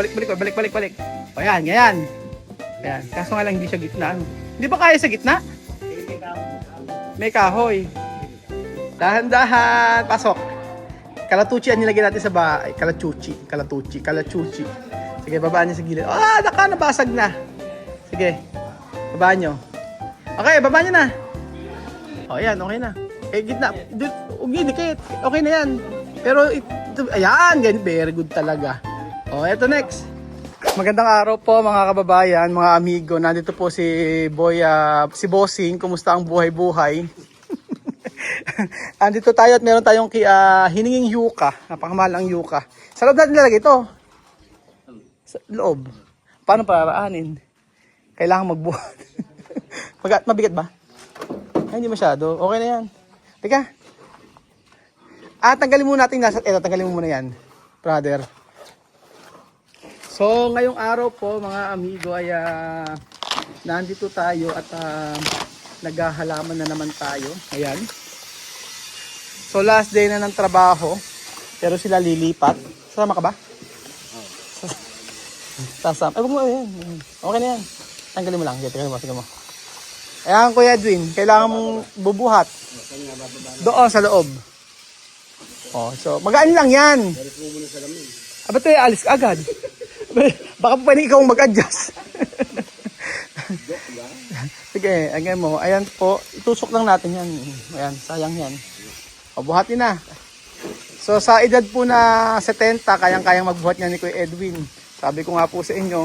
balik. O yan, ganyan. Ayan, kaso nga lang hindi siya gitna. Hindi ba kaya sa gitna? May kahoy. Dahan-dahan, pasok. Kalatuchi ang nilagay natin sa bahay. Kalatuchi. Sige, babaan niyo sa gilid. Nabasag na. Sige, babaan niyo. Okay, babaan niyo na. O, yan, okay na. Gitna. Dikit. Okay na yan. Pero, ayan, very good talaga. O, eto next. Magandang araw po mga kababayan, mga amigo. Nandito po si si Bossing. Kumusta ang buhay-buhay? Andito tayo at meron tayong hininging yuka. Napakamahal ang yuka. Sa loob natin nilagay ito. Sa loob. Paano paraanin? Kailangan magbuhat. Mabigat ba? Ay, hindi masyado. Okay na yan. Teka. Tanggalin muna natin nasa. Tanggalin mo muna yan, brother. So, ngayong araw po mga amigo ay nandito tayo at naghahalaman na naman tayo. Ayan. So, last day na ng trabaho. Pero sila lilipat. Sasama ka ba? Sasama. Ay, wag mo. Ayan. Okay na yan. Tanggalin mo lang. Tingnan mo. Ayan, Kuya Edwin. Kailangan mong bubuhat. Doon sa loob. So, magaan lang yan. Ba't alis ka agad? Baka pwede ikaw mag-adjust. Sige, again mo. Ayan po. Itusok lang natin yan. Ayan, sayang yan. Buhatin na. So, sa edad po na 70, kayang-kayang magbuhat niya ni Kuya Edwin. Sabi ko nga po sa inyo,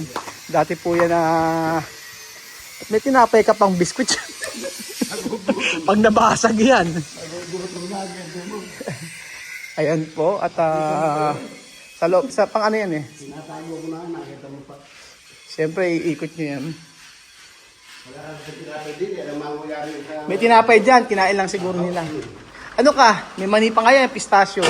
dati po yan may tinapay ka pang biskwit. Pag nabasag yan. Ayan po. At sa loob, pang ano yan eh. Sinatago ko na, nakita mo pa. Siyempre, iikot nyo yan. Wala sa tinapay din, alam mo mangyari sa... May tinapay dyan, kinain lang siguro nila. Ano ka? May mani pa nga yan, pistachio.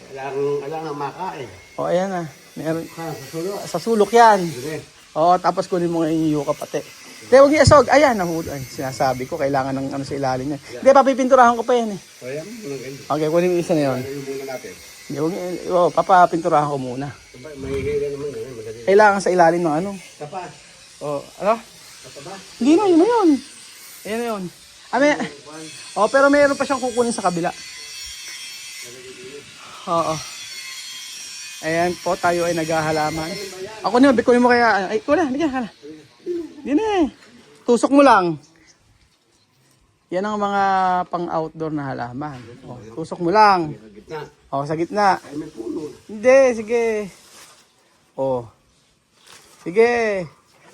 Kailangan makain. Ayan na. Meron. Sa sulok. Sa sulok yan. Sige. Tapos kunin mo ngayon yung yuka pati. Hindi, huwag iasog. Ayan, sinasabi ko, kailangan ng ano sa ilalim yan. Hindi, papipinturahan ko pa yan eh. Ayan, Okay, kunin mo isa na yun. yung muna natin. Papapinturahan ko muna. Magiging naman ganyan, madali. Kailangan sa ilalim ng ano. Tapa. Ano? Tapa ba? Hindi na, yun na yun. Ayan na yun. Pero meron pa siyang kukunin sa kabila. Oo. Ayan po, tayo ay naghahalaman. Ako na, bikunin mo kaya. Ay, wala, hindi ka. Hindi na eh. Tusok mo lang. Yan ang mga pang-outdoor na halaman. Tusok mo lang. Gitna. Sa gitna. Ay, may puno. Hindi, sige. Sige.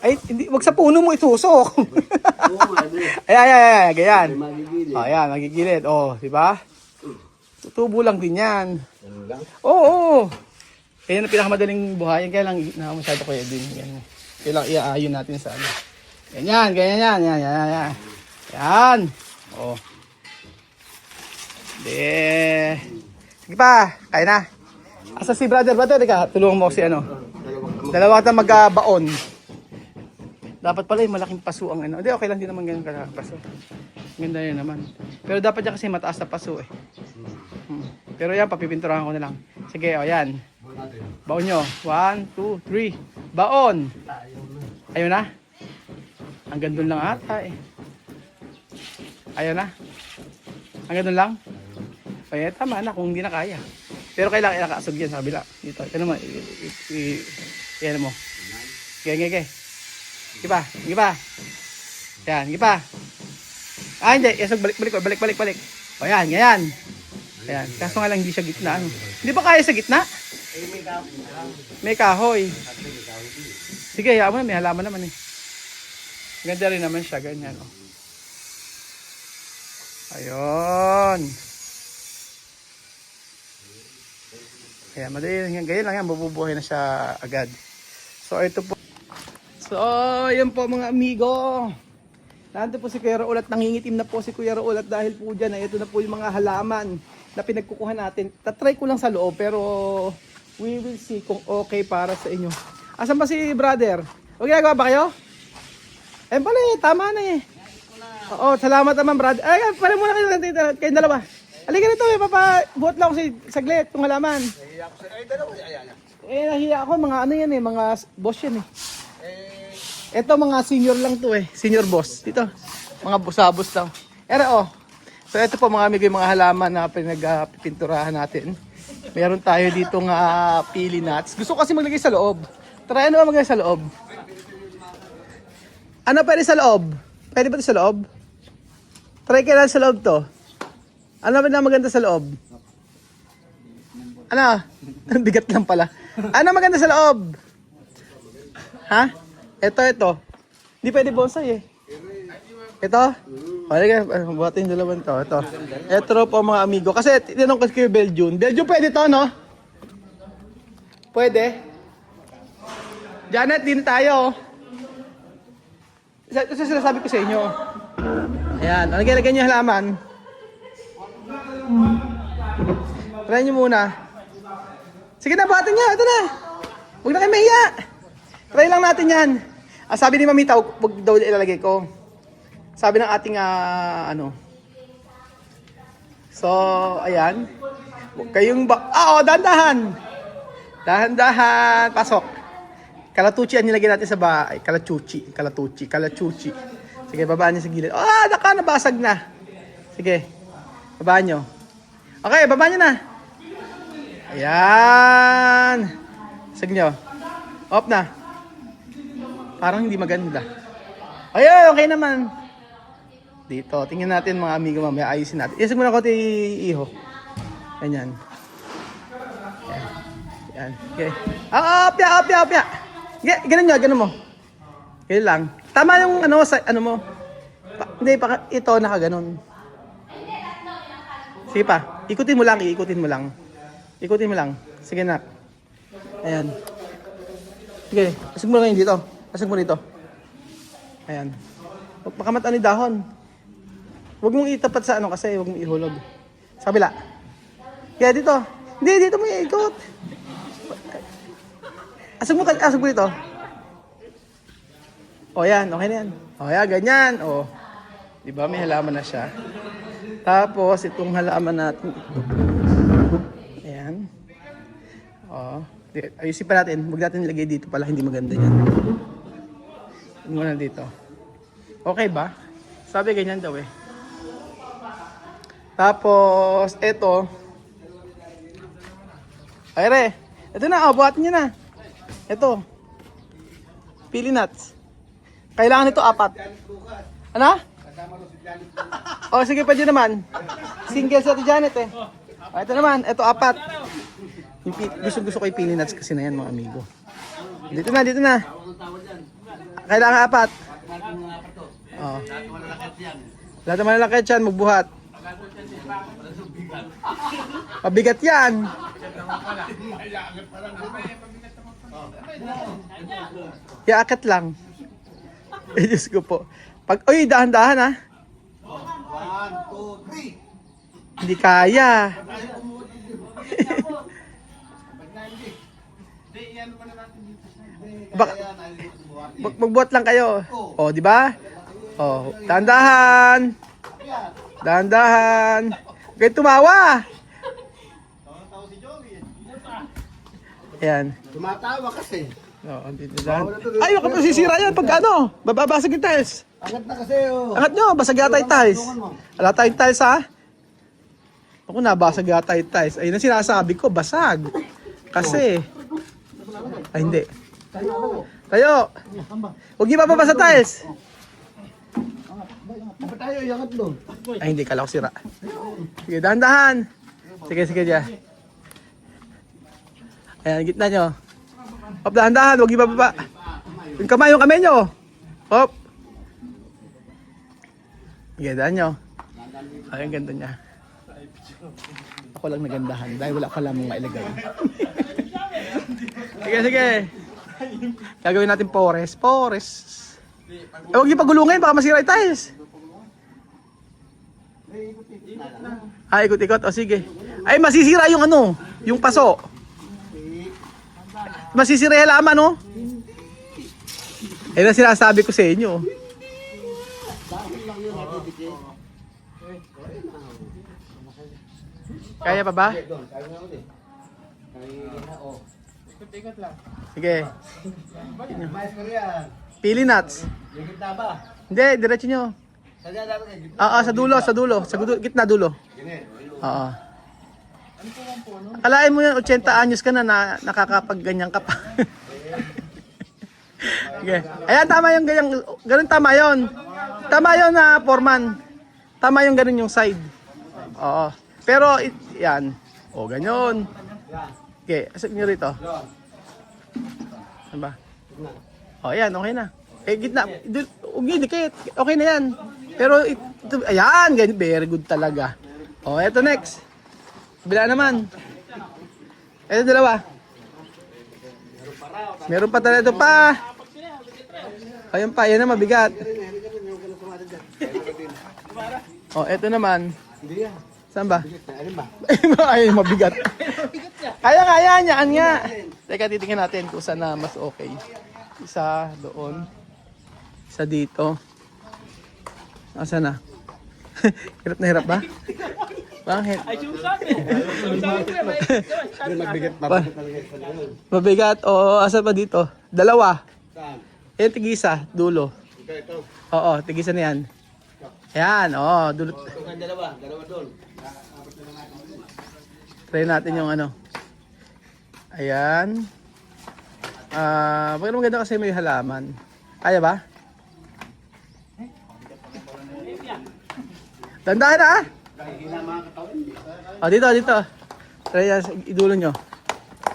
Ay, hindi, wag sa puno mo itusok. Oo, ano eh. Ay, ganyan. May magigilid. Ayan, magigilid. Di ba? Tutubo lang din yan. Ano lang? Oo. Kaya ang pinakamadaling buhayin. Kaya lang, masyado ko din. Yan. Kaya lang iaayon natin sa ano. Ganyan. Yan. Sige pa, kaya na. Asa si brother, ka, tulungan mo si ano. Dalawa tayong magbaon. Dapat pala yung malaking paso ang ano. Hindi, okay lang din naman ganyan paso. Ganda yun naman. Pero dapat yan kasi mataas na paso eh. Pero yan, papipinturahan ko na lang. Sige, yan. Baon nyo. 1, 2, 3. Baon. Ayun na. Hanggang doon lang ata eh. Ayun na. Hanggang doon lang. Kaya tama na kung hindi na kaya. Pero kailangan nakaasog yan sa kabila. Dito. Ito naman. Yan mo. Okay. Sige pa. Yan. Sige pa. Hindi. Isog. Balik. Yan. Ganyan. Ayan. Kaso nga lang hindi siya gitna. Hindi ba kaya sa gitna? May kahoy. Sige, hayaan mo na. May halaman naman eh. Ganda rin naman siya. Ganyan. Ayun. Kaya madali lang yan. Ganyan lang yan. Bububuhay na siya agad. So, ito po. So, yun po mga amigo. Nandito po si Kuya Raul at nangingitim na po si Kuya Raul at dahil po dyan ay ito na po yung mga halaman na pinagkukuha natin. Tatry ko lang sa loob pero we will see kung okay para sa inyo. Asan ba si brother? O ginagawa ba kayo? Pala eh, tama na eh. Oo, salamat naman brother. Ay, pala muna kayong dalawa. Halika nito eh, papabuhat lang ako saglit kung halaman. Ay, dalawa. Ayan. Nahiya ako, mga ano yan eh, mga boss yan eh. Ito mga senior lang to eh, senior boss. Dito, mga busabos lang. Oh. So ito po mga amigo, yung mga halaman na pinagpinturahan natin. Meron tayo dito nga pili nuts. Gusto ko kasi maglagay sa loob. Try ano ba maglagay sa loob? Ano pwede sa loob? Pwede ba ito sa loob? Try kailan sa loob to. Ano ba na maganda sa loob? Ano? Bigat lang pala. Ano maganda sa loob? Ha? Ito. Hindi pwede bonsai eh. Ito? Halika, buhatin yung dalawang to. Ito po mga amigo. Kasi tinanong ko kay Belgium. Belgium pwede to, no? Pwede? Janet, din tayo. Ito sinasabi ko sa inyo. Ayan, ano lagyan niyo halaman? Try nyo muna. Sige na, buhatin nyo. Ito na. Huwag na kayo mahiya. Try lang natin yan. Sabi ni Mamita, huwag daw ilalagay ko. Sabi ng ating ano. So, ayan. Huwag kayong dahan-dahan. Dahan-dahan. Pasok. Kalatuchi ang nilagay natin sa bahay. Kalatuchi. Sige, babaan niyo sa gilid. Nabasag na. Sige. Babaan niyo. Okay, babaan niyo na. Ayan. Sige niyo. Off na. Parang hindi maganda. Ayun, okay naman. Dito, tingnan natin mga amigo mamaya, ayusin natin. Isig muna ko ito iho. Ganyan. Yan. Okay. Opya. Ganun mo. Ganyan lang. Tama yung ano mo. Hindi, ito nakaganon. Sige pa. Ikutin mo lang. Ikutin mo lang. Sige na. Ayan. Sige, asig mo lang dito. Asig mo dito. Ayan. Pakamat ano yung dahon. Huwag mong itapat sa ano kasi huwag mong ihulog. Sa kabila. Kaya dito. Hindi, dito mo iikot. Asig mo dito. O yan, okay na yan. O yan, ganyan. O. Diba may halaman na siya. Tapos itong halaman natin. Ayan. O. Ayusin pa natin. Huwag natin nilagay dito pala. Hindi maganda yan. Muna dito. Okay ba? Sabi ganyan daw eh. Tapos, ito. Ay re. Ito na, buhatin nyo na. Ito. Pili nuts. Kailangan ito 4. Ano? O sige, pwede naman. Single sa ito Janet eh. Ito naman, ito 4. Gusto ko yung pili nuts kasi na yan mga amigo. Dito na. Kailangan 4. Oh. Lahat ng malalakit yan, magbuhat. Mabigat yan. Iaakit lang. Diyos ko po. Dahan-dahan ha. 1, 2, 3. Hindi kaya. Magbuhat lang kayo. O, di ba? O, dahan-dahan. Huwag tumawa. Ayan. Tumatawa kasi. Ay, huwag ka pa sisira yan pag ano. Babasag yung tiles. Angat na kasi Angat nyo, basag yata yung tiles. Wala tayong tiles ha. Ako nabasag yata yung tiles. Ayun ang sinasabi ko, basag. Kasi. Ay, hindi. Tayo. Huwag niyo bababa sa tiles. Dapat tayo iangat doon. Ay, hindi. Kala ko sira. Sige, dahan-dahan. Sige, dyan. Ayan, gitna nyo. Hop, dahan-dahan. Huwag niyo bababa. Yung kamay nyo. Hop. Sige, dahan nyo. Ay, ang ganda niya. Ako lang nagandahan dahil wala ka lamang mailagay. Sige. Gagawin natin forest. Huwag niyo pagulungin, baka masira yung tiles. Ikot-ikot. O sige. Ay, masisira yung ano, yung paso. Masisira yung halaman, no? Ayun ang sinasabi ko sa inyo. Kaya pa ba? Ikot-ikot lang. Sige. Mais ko riyan. Pili nuts. Yung gitna ba? Hindi, diretso nyo. Sadya dapat kayo. Gitna. Sa dulo, sa dulo. Sa gitna dulo. Gini. Oo. Akalain mo yan, 80 anyos ka na, nakakapagganyan ka pa. Okay. Ayan, tama yung ganyan. Ganun tama yun. Tama yun na foreman. Tama yung ganun yung side. Oo. Pero, yan. O, ganyan. Okay, asap nyo rito. Ano ba? O, ayan, okay na. Gitna. Hindi, dikit. Okay na yan. Pero, ayan, ganyan. Very good talaga. O, eto next. Bila naman. Eto dalawa. Meron pa talaga ito pa. Ayun pa, yan na mabigat. O, eto naman. Hindi yan. Saan ba? Alin ba? Ay, mabigat. Kaya, yan nga. Teka, titingnan natin kung saan na mas okay. Isa doon. Isa dito. Asa na? Hirap na hirap ba? Bakit? Ay, susabi. Susabi ko yan. Yung magbigat mabigat talaga sa ngayon. Mabigat. O, asa pa dito? Dalawa. Saan? Yan, tigisa. Dulo. Ito. Oo, tigisa na yan. Ayan, dulo. Ito kan dalawa. Dalawa doon. Try natin yung ano. Ayan. Bakit maganda kasi may halaman. Kaya ba? Dandahan ah! Dito. Try yan, idulo nyo.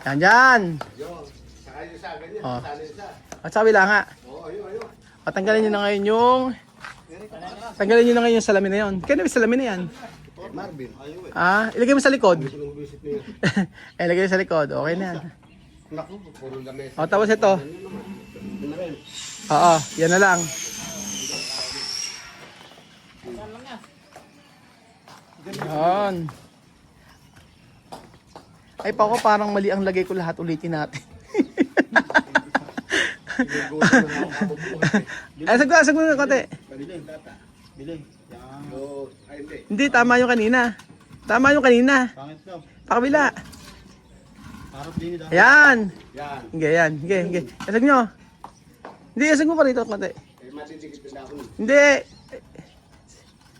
Yan, dyan. Yung. Saka yung isa. Ganyan. Oh. Saan yung isa? At sabi lang nga. Oo, ayun. Tanggalin nyo na ngayon yung... Tanggalin nyo na ngayon yung salamin na yun. Kaya may salamin na yan. Marvin. Ayun. Ilagay mo sa likod. Yung visit niya. Ilagay mo sa likod. Okay na yan. Naku, puro lamesa. Tapos ito. Yun na rin. Yan na lang. Yan. Ay pa ako parang mali ang lagay ko lahat, ulitin natin. Ay, sagwa ng konti. Biling, tata. Biling. Oo. Ay, hindi. Hindi, tama yung kanina. Tama yung kanina. Pangit daw. Pakabila. Harap din daw. Ayan. Yan. Yan. Asag nyo. Hindi, asag mo pa rito konti. Eh, matidikit na ako. Hindi.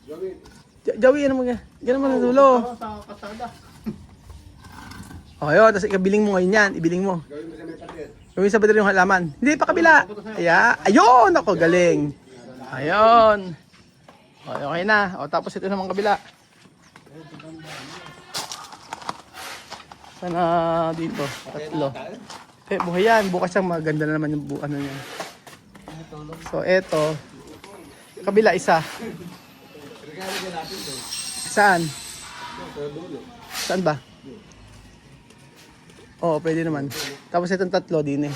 Gawin. Jawi, ano mo ganun mo na dulo. Sa kasada. Okay, tapos ikabiling mo ngayon yan. Ibiling mo. Gawin mo sa may pader. Gawin sa bater yung halaman. Hindi, pa kabila. Ayun, ako, galing. Ayun. Okay na. Tapos ito naman kabila. Sana dito. Tatlo. Buhay yan. Bukas siyang maganda na naman yung ano niya. So, eto. Kabila, isa. Regalo din natin doon. Saan? Sa dulo. Saan ba? Oo, pwede naman. Tapos itong tatlo din eh.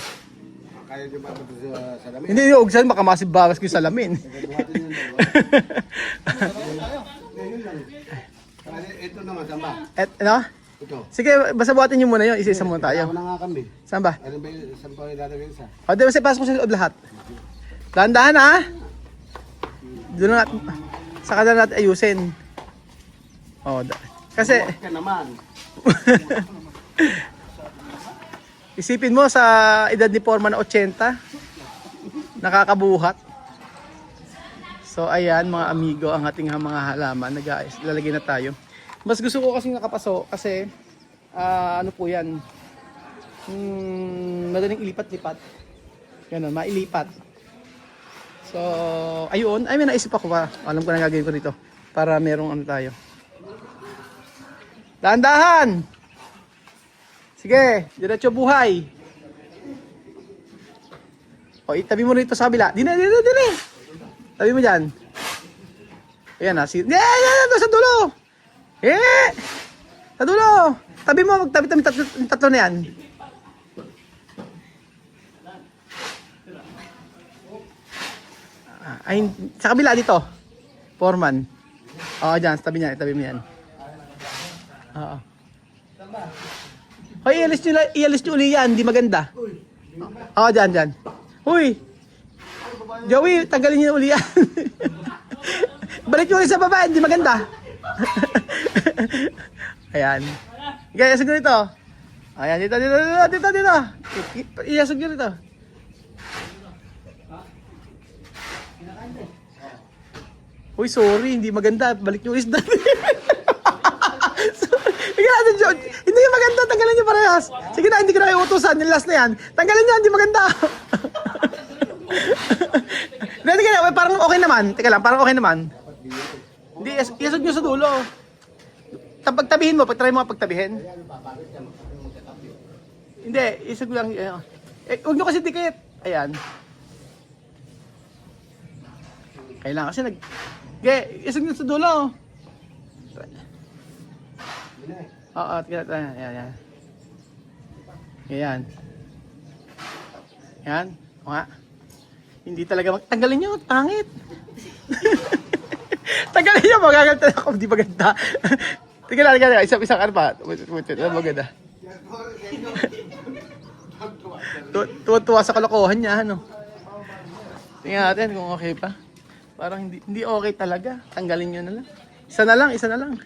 Kaya nyo ba ito sa lamin? Hindi yung ugsan, baka masibabas ko yung salamin. Buhatin yun daw. Ngayon lang. Ito naman, saan ba? Ano? Ito. Sige, basta buhatin nyo muna yun. Isa-isa muna tayo. Ako na nga kami. Saan ba? Ano ba yung saan pa ilalagay isa? Di ba pasok ko sa loob lahat? Dahan-dahan ha? Doon na natin. Saka na natin ayusin. Kasi... Buhat ka naman. Isipin mo sa edad ni Foreman na 80, nakakabuhat. So ayan mga amigo, ang ating mga halaman, lalagay na tayo. Mas gusto ko kasi nakapaso kasi ano po yan, madaling ilipat-lipat. Ganun, mailipat. So ayun, may naisip ako pa. Alam ko na gagawin ko dito para merong ano tayo. Dahan-dahan! Sige, diretso buhay. Itabi mo rito sa kabila. Dine. Tabi mo dyan. Ayan na. Sa dulo. Sa dulo. Tabi mo, magtabi tatlo na yan. Sa kabila dito. Foreman. Dyan. Tabi mo yan. Oo. Ialis nyo uli yan, hindi maganda. Dyan. Uy! Joey, tanggalin nyo uli yan. Balik nyo ulit sa baba, hindi maganda. Ayan. Kaya siguro ito. Ayan, dito. Iyasog nyo dito. Uy, sorry, hindi maganda. Balik yung isda. Sige natin, John. Hindi yung maganda, tanggalin nyo parehas. Sige na, hindi ko na kayo utusan. Yung last na yan. Tanggalin nyo, hindi maganda. Hindi, parang okay naman. Teka lang, parang okay naman. Hindi, isog nyo sa dulo. Pagtabihin mo, pagtry mo pagtabihin. Hindi, isog lang. Huwag nyo kasi dikit. Ayan. Kailangan kasi isog nyo sa dulo. Oo, ayan. Ayan. Ayan. O nga. Hindi talaga tanggalin nyo, pangit. Tanggalin nyo, magagalta ako, hindi maganda. Tingnan, isang ano pa. Maganda. Tuwa sa kalokohan niya, ano. Tingnan natin kung okay pa. Parang hindi okay talaga. Tanggalin nyo na lang. Isa na lang.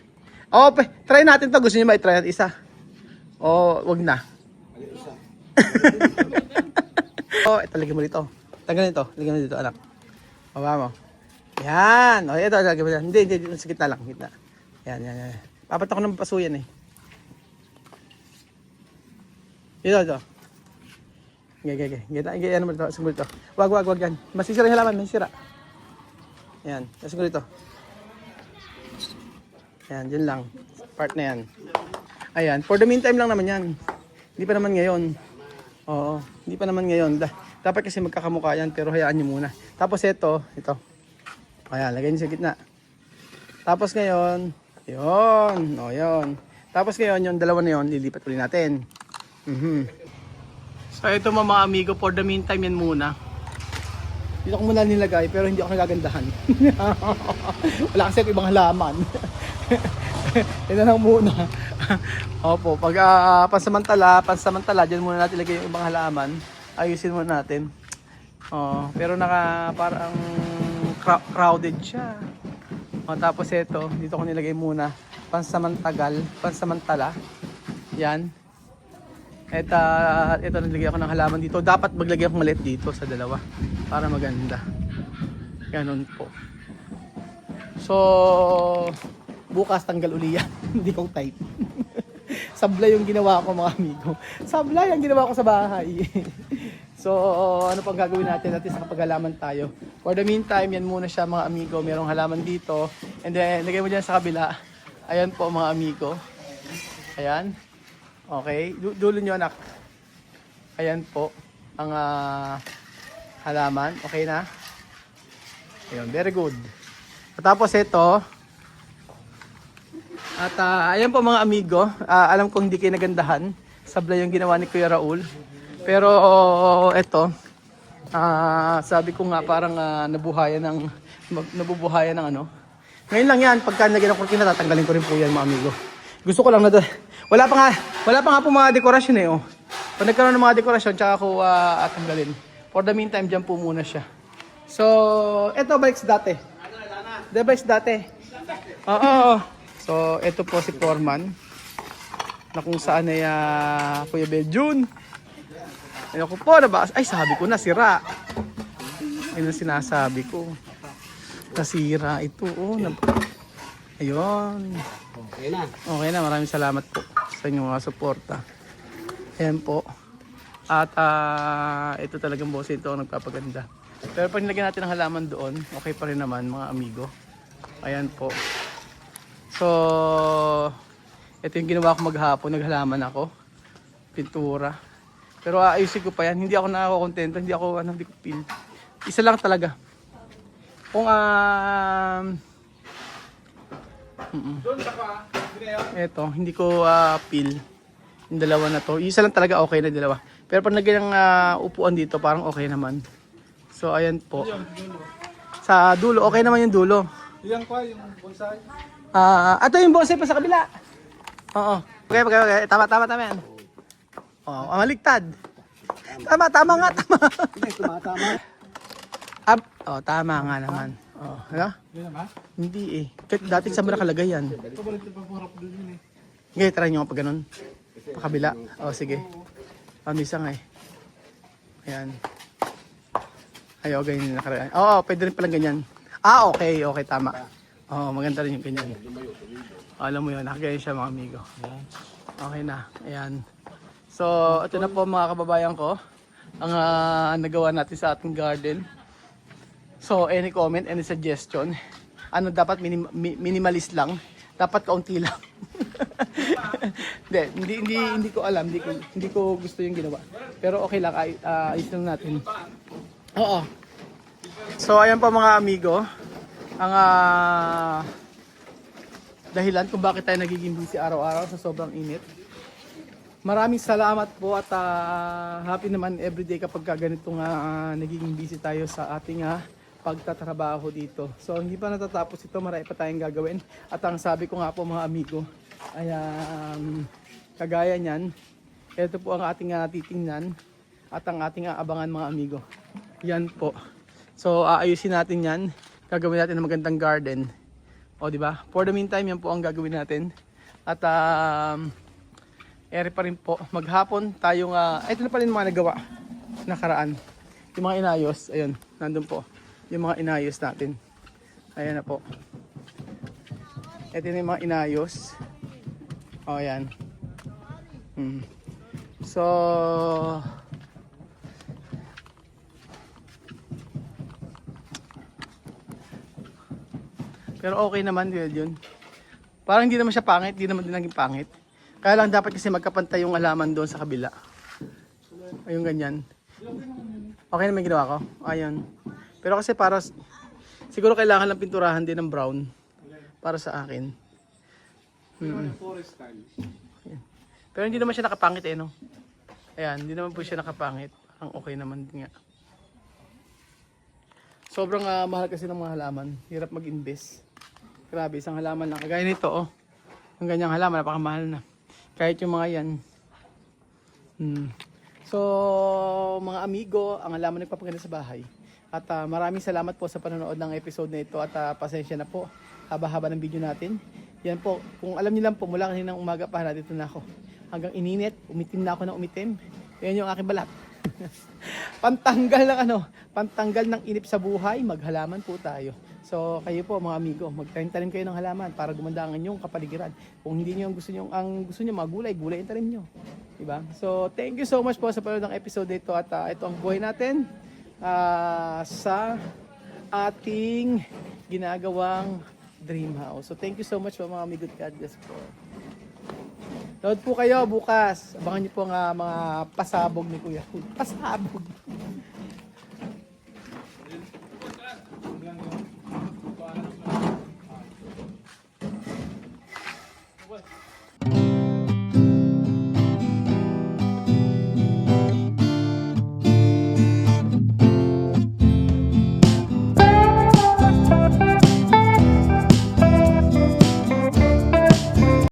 Oh, try natin to. Gusto niyo ba i-try natin isa? Oh, wag na. Oh, ito, lagyan mo dito. Tanggalin ito. Lagyan mo dito, anak. Baba mo. Yan. O, ito, lagyan mo dito. Hindi. Sa gitna lang. Gitna. Yan. Papat ako ng pasuyan eh. Ito. Gaya naman ito. Siguro ito. Wag yan. Masisira yung halaman. Masisira. Yan. Siguro ito. Yan. Dyan lang. Part na yan. Ayan. For the meantime lang naman yan. Hindi pa naman ngayon. Oo. Hindi pa naman ngayon. Dapat kasi magkakamukha yan. Pero hayaan nyo muna. Tapos ito. Ayan. Lagay nyo sa gitna. Tapos ngayon. Yun. O, yun. Tapos ngayon, yung dalawa na yun, lilipat ulit natin. So, ito mga amigo, for the meantime yan muna. Dito ko muna nilagay, pero hindi ako nagagandahan. Wala kasi ibang halaman. Ito lang muna. Opo, pag pansamantala, dyan muna natin ilagay yung ibang halaman. Ayusin muna natin. Pero parang crowded siya. Tapos ito, dito ko nilagay muna pansamantala. Yan. Ito nilagay ako ng halaman dito. Dapat maglagay ako maliit dito sa dalawa para maganda. Ganun po. So, bukas tanggal uli yan. Hindi ko type. Sablay yung ginawa ko mga amigo. Sablay ang ginawa ko sa bahay. So, ano pang gagawin natin? At least nakapaghalaman tayo. For the meantime, yan muna siya mga amigo. Merong halaman dito. And then, lagay mo dyan sa kabila. Ayan po mga amigo. Ayan. Okay. Dulo nyo anak. Ayan po. Ang halaman. Okay na? Ayan. Very good. Tapos ito. At ayan po mga amigo. Alam kong hindi kayo nagandahan. Sablay yung ginawa ni Kuya Raul. Pero eto, sabi ko nga parang nabubuhayan ng ano. Ngayon lang yan, pagka nagyan ng kurtina, tatanggalin ko rin po yan mga amigo. Gusto ko lang na wala pa nga po mga dekorasyon eh. Oh. Pag nagkaroon ng mga dekorasyon, tsaka ako tanggalin. For the meantime, dyan po muna siya. So, eto balik sa dati. Balik sa dati. Oo. So, eto po si Foreman. Na kung saan ay Kuya Beljun. Ayun ko po, ay sabi ko nasira. Ayun ang sinasabi ko. Nasira ito. Ayun. Okay na, maraming salamat po sa inyong mga suporta. Ayan po. At ito talagang boss ito ang nagpapaganda. Pero pag nilagyan natin ng halaman doon, okay pa rin naman mga amigo. Ayan po. So, ito yung ginawa ko maghapon, naghalaman ako. Pintura. Pero ayusin ko pa yan. Hindi ako nakakontento. Hindi ko feel. Isa lang talaga. Kung eto, hindi ko feel. Yung dalawa na to. Isa lang talaga okay na dalawa. Pero pag nagyang upuan dito, parang okay naman. So, ayan po. Sa dulo, okay naman yung dulo. Yan pa, yung bonsai. Ito yung bonsai pa sa kabila. Oo. Okay. Tama yan. Maligtad. Tama nga. Tama nga naman. Ano? Hindi eh. Kahit dati sa nakalagay yan. Ito ba ito pang doon yun eh. Ngayon, try nyo pag ganun. Pakabila. O, sige. Misa nga eh. Ayan. Ay, o, ganyan yung nakaraan. Oo, pwede rin palang ganyan. Okay, tama. Oo, maganda rin yung ganyan. Alam mo yun, nakaganyan siya mga amigo. Okay na, ayan. So, ito na po mga kababayan ko. Ang nagawa natin sa ating garden. So, any comment, any suggestion? Ano dapat minimalist lang? Dapat kaunti lang. hindi ko alam, hindi ko gusto yung ginawa. Pero okay lang, ayos lang natin. Oo. So, ayan po mga amigo. Ang dahilan kung bakit tayo nagiging busy araw-araw sa sobrang init. Maraming salamat po at happy naman everyday kapag ganitong nagiging busy tayo sa ating pagtatrabaho dito. So hindi pa natatapos ito, marami pa tayong gagawin. At ang sabi ko nga po mga amigo, ay kagaya niyan, ito po ang ating titingnan at ang ating abangan mga amigo. Yan po. So aayusin natin yan, gagawin natin ng magandang garden. O di ba? For the meantime, yan po ang gagawin natin. At ere pa rin po, maghapon tayong, ito na pa rin mga nagawa nakaraan. Yung mga inayos, ayun, nandun po. Yung mga inayos natin. Ayan na po. Ito na yung mga inayos. O, ayan. So, pero okay naman yun. Parang hindi naman siya pangit, hindi naman din naging pangit. Kaya lang dapat kasi magkapantay yung halaman doon sa kabila. Ayun ganyan. Okay naman ginawa ko. Ayun. Pero kasi para siguro kailangan lang pinturahan din ng brown para sa akin. Forest style. Ayan. Pero hindi naman siya nakapangit no. Ayan, hindi naman po siya nakapangit. Ang okay naman din nga. Sobrang mahal kasi ng mga halaman. Hirap mag-invest. Grabe, isang halaman lang. Kagaya nito Ang ganyang halaman, napakamahal na. Kahit yung mga yan. So, mga amigo, ang halaman nagpapaganda sa bahay. At maraming salamat po sa panonood ng episode na ito. At pasensya na po, haba-haba ng video natin. Yan po, kung alam niyo lang po, mula kaninang umaga pa, dito na ako. Hanggang ininit, umitim na ako ng umitim. Yan yung aking balat. Pantanggal ng inip sa buhay, maghalaman po tayo. So kayo po mga amigo, magtanim kayo ng halaman para gumanda ang inyong kapaligiran. Kung hindi niyo ang gusto niyo mga gulay ang tanim niyo. Diba? So thank you so much po sa panonood ng episode nito at ito ang buhay natin sa ating ginagawang dream house. So thank you so much po mga amigo. God bless po. Load po kayo bukas. Abangan niyo po ang mga pasabog ni Kuya. Pasabog.